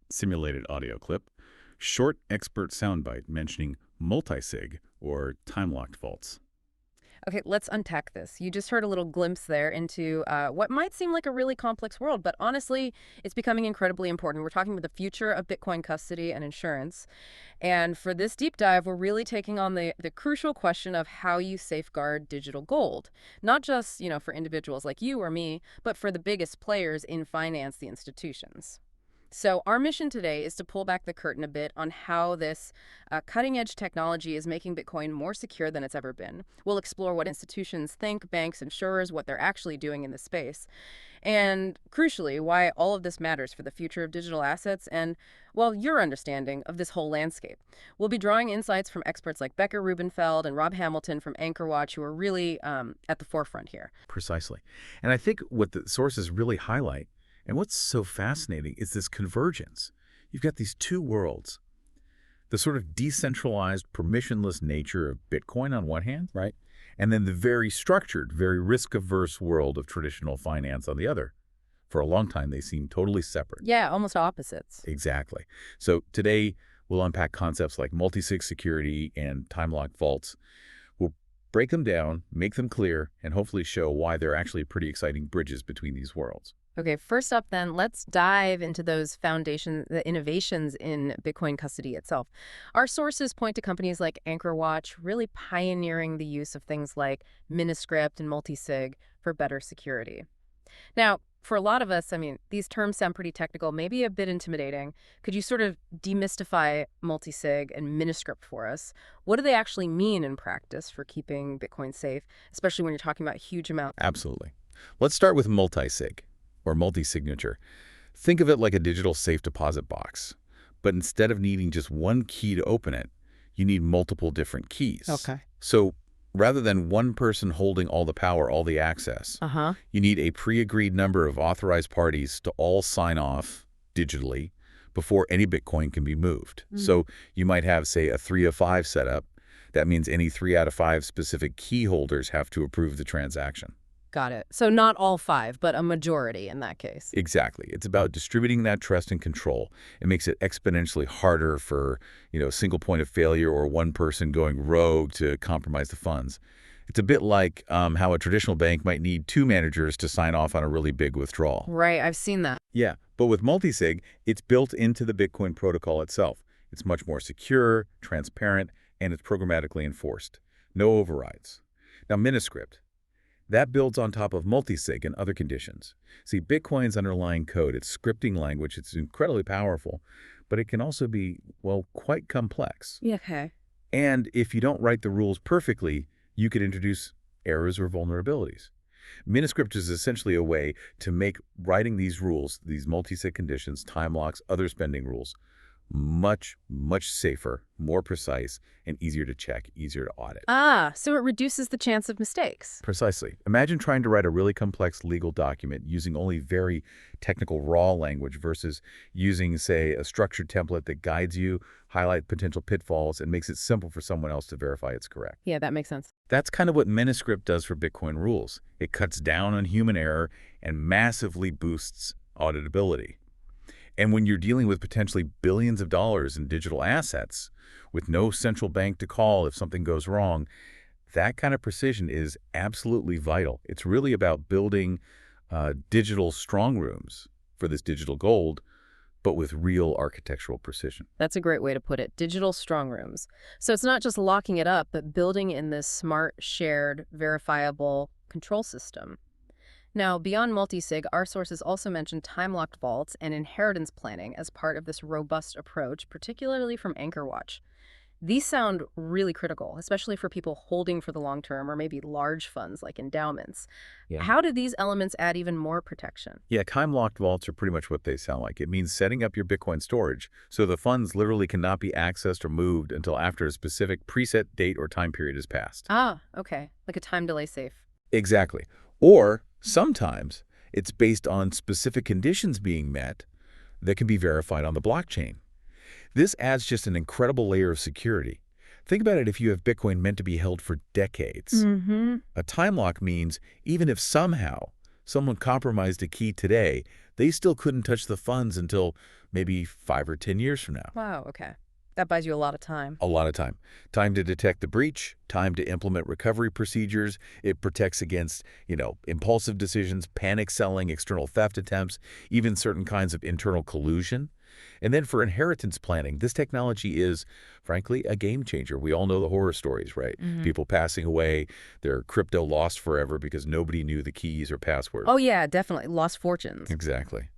Simulated audio clip, short expert soundbite mentioning multi-sig or time-locked vaults. Okay, let's unpack this. You just heard a little glimpse there into what might seem like a really complex world, but honestly, it's becoming incredibly important. We're talking about the future of Bitcoin custody and insurance. And for this deep dive, we're really taking on the crucial question of how you safeguard digital gold. Not just, for individuals like you or me, but for the biggest players in finance, the institutions. So our mission today is to pull back the curtain a bit on how this cutting-edge technology is making Bitcoin more secure than it's ever been. We'll explore what institutions think, banks, insurers, what they're actually doing in this space, and crucially, why all of this matters for the future of digital assets and, well, your understanding of this whole landscape. We'll be drawing insights from experts like Becker Rubenfeld and Rob Hamilton from AnchorWatch, who are really at the forefront here. Precisely. And I think what the sources really highlight, and what's so fascinating, is this convergence. You've got these two worlds. The sort of decentralized, permissionless nature of Bitcoin on one hand, right? And then the very structured, very risk-averse world of traditional finance on the other. For a long time, they seemed totally separate. Yeah, almost opposites. Exactly. So today, we'll unpack concepts like multi-sig security and time-locked vaults. We'll break them down, make them clear, and hopefully show why they're actually pretty exciting bridges between these worlds. Okay, first up then, let's dive into those the innovations in Bitcoin custody itself. Our sources point to companies like AnchorWatch really pioneering the use of things like Miniscript and multisig for better security. Now, for a lot of us, these terms sound pretty technical, maybe a bit intimidating. Could you sort of demystify multisig and Miniscript for us? What do they actually mean in practice for keeping Bitcoin safe, especially when you're talking about huge amounts? Absolutely. Let's start with multi-sig, or multi-signature. Think of it like a digital safe deposit box. But instead of needing just one key to open it, you need multiple different keys. Okay. So rather than one person holding all the power, all the access, you need a pre-agreed number of authorized parties to all sign off digitally before any Bitcoin can be moved. So you might have, say, a 3 of 5 setup. That means any 3 out of 5 specific key holders have to approve the transaction. Got it. So not all 5, but a majority in that case. Exactly. It's about distributing that trust and control. It makes it exponentially harder for, a single point of failure or one person going rogue to compromise the funds. It's a bit like how a traditional bank might need 2 managers to sign off on a really big withdrawal. Right, I've seen that. Yeah, but with multisig, it's built into the Bitcoin protocol itself. It's much more secure, transparent, and it's programmatically enforced. No overrides. Now, Miniscript. That builds on top of multisig and other conditions. See, Bitcoin's underlying code, its scripting language, it's incredibly powerful, but it can also be, well, quite complex. Yeah, okay. And if you don't write the rules perfectly, you could introduce errors or vulnerabilities. Miniscript is essentially a way to make writing these rules, these multisig conditions, time locks, other spending rules, much, much safer, more precise, and easier to check, easier to audit. So it reduces the chance of mistakes. Precisely. Imagine trying to write a really complex legal document using only very technical raw language versus using, say, a structured template that guides you, highlight potential pitfalls, and makes it simple for someone else to verify it's correct. Yeah, that makes sense. That's kind of what Miniscript does for Bitcoin rules. It cuts down on human error and massively boosts auditability. And when you're dealing with potentially billions of dollars in digital assets with no central bank to call if something goes wrong, that kind of precision is absolutely vital. It's really about building digital strong rooms for this digital gold, but with real architectural precision. That's a great way to put it. Digital strong rooms. So it's not just locking it up, but building in this smart, shared, verifiable control system. Now, beyond multisig, our sources also mention time-locked vaults and inheritance planning as part of this robust approach, particularly from AnchorWatch. These sound really critical, especially for people holding for the long term or maybe large funds like endowments. Yeah. How do these elements add even more protection? Yeah, time-locked vaults are pretty much what they sound like. It means setting up your Bitcoin storage so the funds literally cannot be accessed or moved until after a specific preset date or time period has passed. Okay. Like a time delay safe. Exactly. Or sometimes it's based on specific conditions being met that can be verified on the blockchain. This adds just an incredible layer of security. Think about it if you have Bitcoin meant to be held for decades. A time lock means even if somehow Someone compromised a key today, they still couldn't touch the funds until maybe 5 or 10 years from now. Wow, okay. That buys you a lot of time. A lot of time. Time to detect the breach, time to implement recovery procedures. It protects against, impulsive decisions, panic selling, external theft attempts, even certain kinds of internal collusion. And then for inheritance planning, this technology is, frankly, a game changer. We all know the horror stories, right? People passing away, their crypto lost forever because nobody knew the keys or passwords. Oh, yeah, definitely. Lost fortunes. Exactly.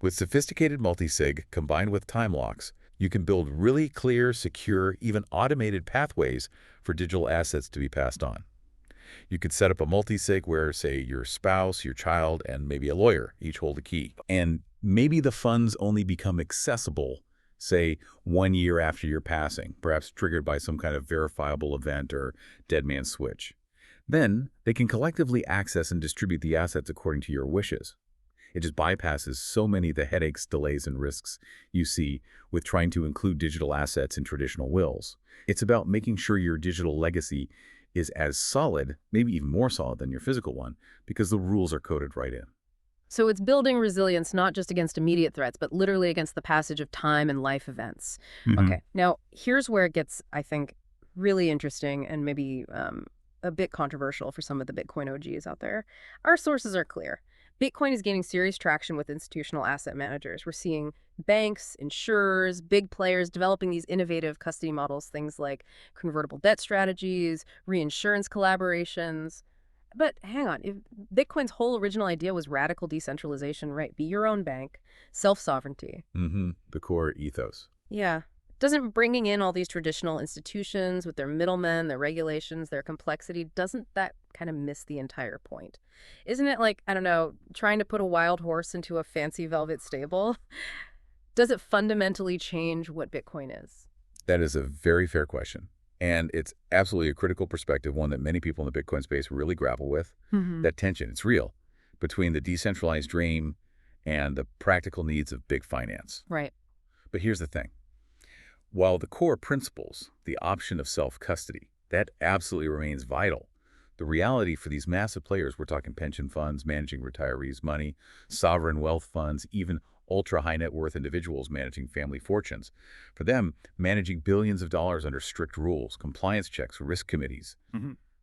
With sophisticated multisig combined with time locks, you can build really clear, secure, even automated pathways for digital assets to be passed on. You could set up a multisig where, say, your spouse, your child, and maybe a lawyer each hold a key. And maybe the funds only become accessible, say, 1 year after your passing, perhaps triggered by some kind of verifiable event or dead man switch. Then they can collectively access and distribute the assets according to your wishes. It just bypasses so many of the headaches, delays, and risks you see with trying to include digital assets in traditional wills. It's about making sure your digital legacy is as solid, maybe even more solid than your physical one, because the rules are coded right in. So it's building resilience not just against immediate threats, but literally against the passage of time and life events. Okay, now here's where it gets, I think, really interesting and maybe a bit controversial for some of the Bitcoin OGs out there. Our sources are clear. Bitcoin is gaining serious traction with institutional asset managers. We're seeing banks, insurers, big players developing these innovative custody models, things like convertible debt strategies, reinsurance collaborations. But hang on, if Bitcoin's whole original idea was radical decentralization, right? Be your own bank, self-sovereignty. The core ethos. Yeah. Doesn't bringing in all these traditional institutions with their middlemen, their regulations, their complexity, doesn't that kind of miss the entire point? Isn't it like, I don't know, trying to put a wild horse into a fancy velvet stable? Does it fundamentally change what Bitcoin is? That is a very fair question. And it's absolutely a critical perspective, one that many people in the Bitcoin space really grapple with. That tension, it's real, between the decentralized dream and the practical needs of big finance. Right. But here's the thing. While the core principles, the option of self-custody, that absolutely remains vital, the reality for these massive players, we're talking pension funds managing retirees' money, sovereign wealth funds, even ultra-high net worth individuals managing family fortunes, for them, managing billions of dollars under strict rules, compliance checks, risk committees,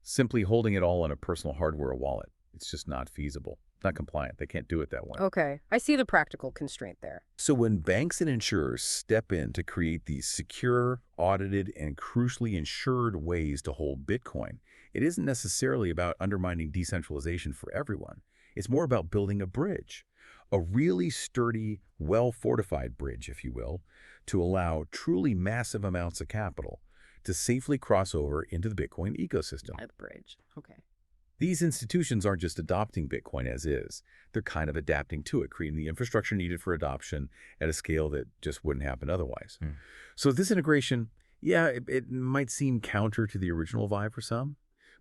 simply holding it all on a personal hardware wallet, it's just not feasible. Not compliant. They can't do it that way. Okay. I see the practical constraint there. So when banks and insurers step in to create these secure, audited, and crucially insured ways to hold Bitcoin, it isn't necessarily about undermining decentralization for everyone. It's more about building a bridge, a really sturdy, well-fortified bridge, if you will, to allow truly massive amounts of capital to safely cross over into the Bitcoin ecosystem. A bridge. Okay. These institutions aren't just adopting Bitcoin as is. They're kind of adapting to it, creating the infrastructure needed for adoption at a scale that just wouldn't happen otherwise. So this integration, yeah, it might seem counter to the original vibe for some,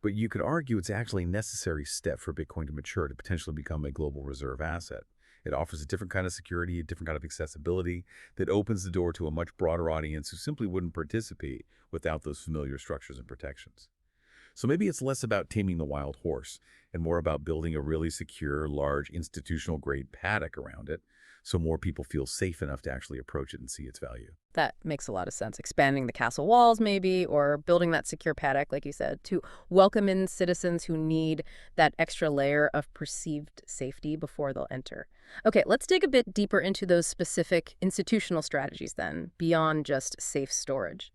but you could argue it's actually a necessary step for Bitcoin to mature to potentially become a global reserve asset. It offers a different kind of security, a different kind of accessibility that opens the door to a much broader audience who simply wouldn't participate without those familiar structures and protections. So maybe it's less about taming the wild horse and more about building a really secure, large, institutional-grade paddock around it so more people feel safe enough to actually approach it and see its value. That makes a lot of sense. Expanding the castle walls, maybe, or building that secure paddock, like you said, to welcome in citizens who need that extra layer of perceived safety before they'll enter. Okay, let's dig a bit deeper into those specific institutional strategies then, beyond just safe storage.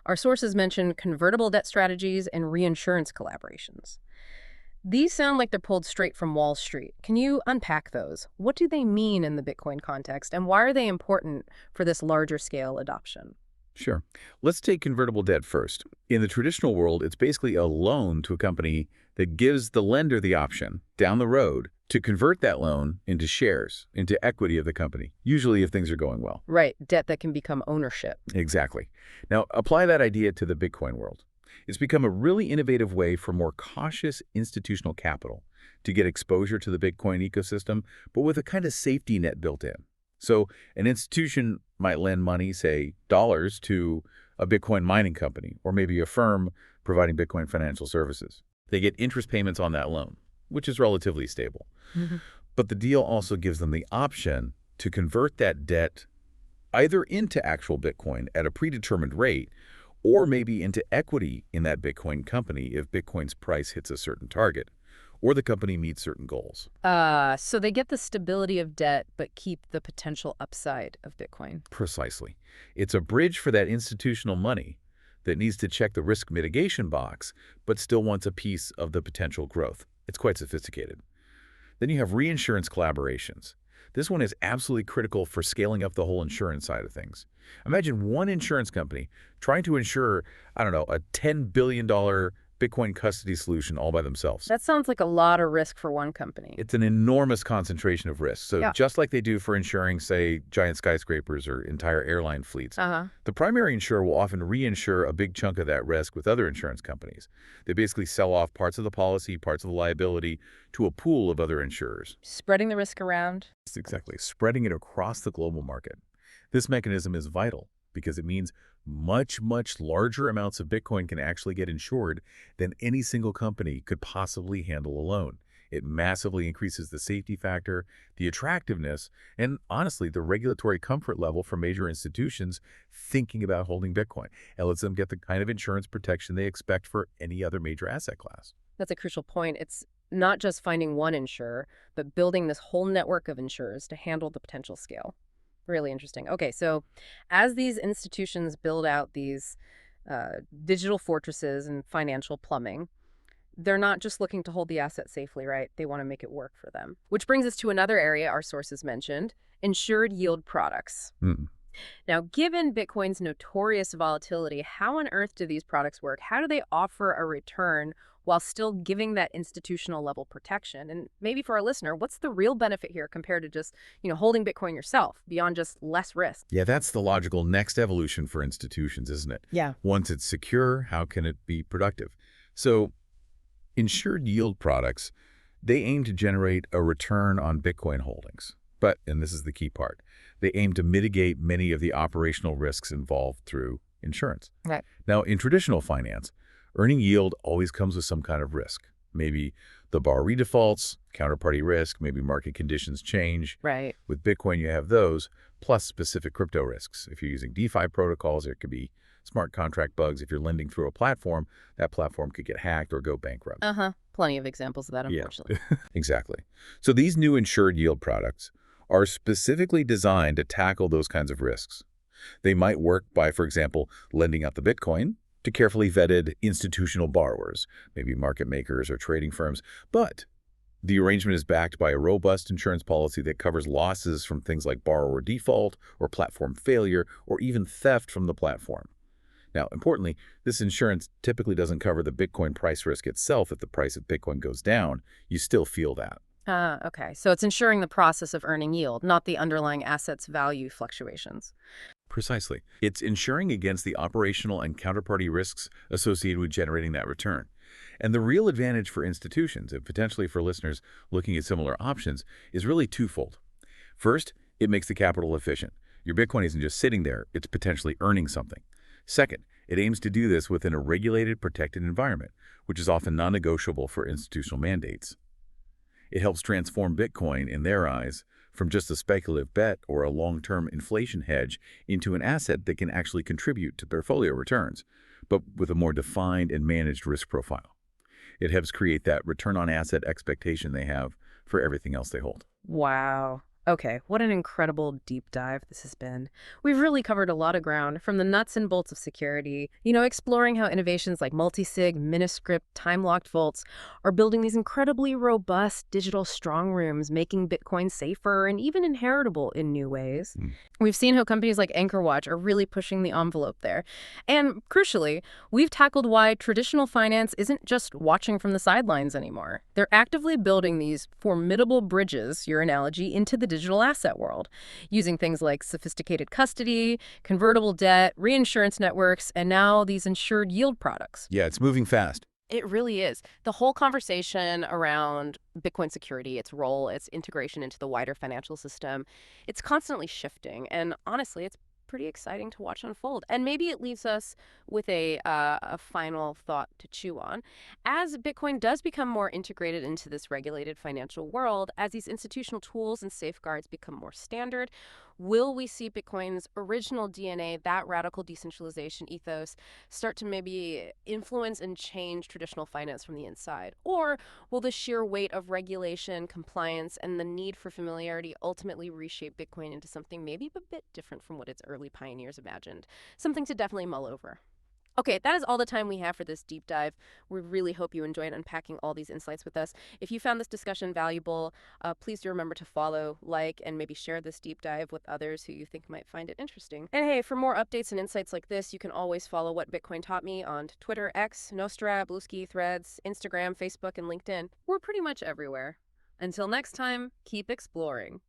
Our sources mention convertible debt strategies and reinsurance collaborations. These sound like they're pulled straight from Wall Street. Can you unpack those? What do they mean in the Bitcoin context, and why are they important for this larger scale adoption? Sure. Let's take convertible debt first. In the traditional world, it's basically a loan to a company that gives the lender the option down the road to convert that loan into shares, into equity of the company, usually if things are going well. Right, debt that can become ownership. Exactly. Now, apply that idea to the Bitcoin world. It's become a really innovative way for more cautious institutional capital to get exposure to the Bitcoin ecosystem, but with a kind of safety net built in. So an institution might lend money, say dollars, to a Bitcoin mining company, or maybe a firm providing Bitcoin financial services. They get interest payments on that loan. which is relatively stable. Hmm. But the deal also gives them the option to convert that debt either into actual Bitcoin at a predetermined rate or maybe into equity in that Bitcoin company if Bitcoin's price hits a certain target or the company meets certain goals. So they get the stability of debt, but keep the potential upside of Bitcoin. Precisely. It's a bridge for that institutional money that needs to check the risk mitigation box, but still wants a piece of the potential growth. It's quite sophisticated. Then you have reinsurance collaborations. This one is absolutely critical for scaling up the whole insurance side of things. Imagine one insurance company trying to insure, I don't know, a $10 billion Bitcoin custody solution all by themselves. That sounds like a lot of risk for one company. It's an enormous concentration of risk. So Yeah. just like they do for insuring, say, giant skyscrapers or entire airline fleets, Uh-huh. the primary insurer will often reinsure a big chunk of that risk with other insurance companies. They basically sell off parts of the policy, parts of the liability to a pool of other insurers. Spreading the risk around. It's exactly, spreading it across the global market. This mechanism is vital because it means much, much larger amounts of Bitcoin can actually get insured than any single company could possibly handle alone. It massively increases the safety factor, the attractiveness, and honestly, the regulatory comfort level for major institutions thinking about holding Bitcoin. It lets them get the kind of insurance protection they expect for any other major asset class. That's a crucial point. It's not just finding one insurer, but building this whole network of insurers to handle the potential scale. Really interesting. Okay, so as these institutions build out these digital fortresses and financial plumbing, they're not just looking to hold the asset safely, right? They want to make it work for them. Which brings us to another area our sources mentioned, insured yield products. Hmm. Now, given Bitcoin's notorious volatility, how on earth do these products work? How do they offer a return while still giving that institutional level protection? And maybe for our listener, what's the real benefit here compared to just, holding Bitcoin yourself beyond just less risk? Yeah, that's the logical next evolution for institutions, isn't it? Yeah. Once it's secure, how can it be productive? So insured yield products, they aim to generate a return on Bitcoin holdings. But, and this is the key part, they aim to mitigate many of the operational risks involved through insurance. Right. Now, in traditional finance, earning yield always comes with some kind of risk. Maybe the borrower defaults, counterparty risk, maybe market conditions change. Right. With Bitcoin, you have those, plus specific crypto risks. If you're using DeFi protocols, there could be smart contract bugs. If you're lending through a platform, that platform could get hacked or go bankrupt. Uh-huh. Plenty of examples of that, unfortunately. Yeah, exactly. So these new insured yield products are specifically designed to tackle those kinds of risks. They might work by, for example, lending out the Bitcoin to carefully vetted institutional borrowers, maybe market makers or trading firms, but the arrangement is backed by a robust insurance policy that covers losses from things like borrower default or platform failure or even theft from the platform. Now, importantly, this insurance typically doesn't cover the Bitcoin price risk itself. If the price of Bitcoin goes down, you still feel that. Okay. So it's ensuring the process of earning yield, not the underlying asset's value fluctuations. Precisely. It's insuring against the operational and counterparty risks associated with generating that return. And the real advantage for institutions, and potentially for listeners looking at similar options, is really twofold. First, it makes the capital efficient. Your Bitcoin isn't just sitting there, it's potentially earning something. Second, it aims to do this within a regulated, protected environment, which is often non-negotiable for institutional mandates. It helps transform Bitcoin, in their eyes, from just a speculative bet or a long-term inflation hedge into an asset that can actually contribute to portfolio returns, but with a more defined and managed risk profile. It helps create that return on asset expectation they have for everything else they hold. Wow. Okay, what an incredible deep dive this has been. We've really covered a lot of ground, from the nuts and bolts of security, exploring how innovations like multisig, Miniscript, time-locked vaults are building these incredibly robust digital strong rooms, making Bitcoin safer and even inheritable in new ways. We've seen how companies like AnchorWatch are really pushing the envelope there. And crucially, we've tackled why traditional finance isn't just watching from the sidelines anymore. They're actively building these formidable bridges, your analogy, into the digital asset world, using things like sophisticated custody, convertible debt, reinsurance networks, and now these insured yield products. Yeah, it's moving fast. It really is. The whole conversation around Bitcoin security, its role, its integration into the wider financial system, it's constantly shifting. And honestly, it's pretty exciting to watch unfold. And maybe it leaves us with a final thought to chew on. As Bitcoin does become more integrated into this regulated financial world, as these institutional tools and safeguards become more standard, will we see Bitcoin's original DNA, that radical decentralization ethos, start to maybe influence and change traditional finance from the inside? Or will the sheer weight of regulation, compliance, and the need for familiarity ultimately reshape Bitcoin into something maybe a bit different from what its early pioneers imagined? Something to definitely mull over. Okay, that is all the time we have for this deep dive. We really hope you enjoyed unpacking all these insights with us. If you found this discussion valuable, please do remember to follow, like, and maybe share this deep dive with others who you think might find it interesting. And hey, for more updates and insights like this, you can always follow What Bitcoin Taught Me on Twitter, X, Nostra, Bluesky, Threads, Instagram, Facebook, and LinkedIn. We're pretty much everywhere. Until next time, keep exploring.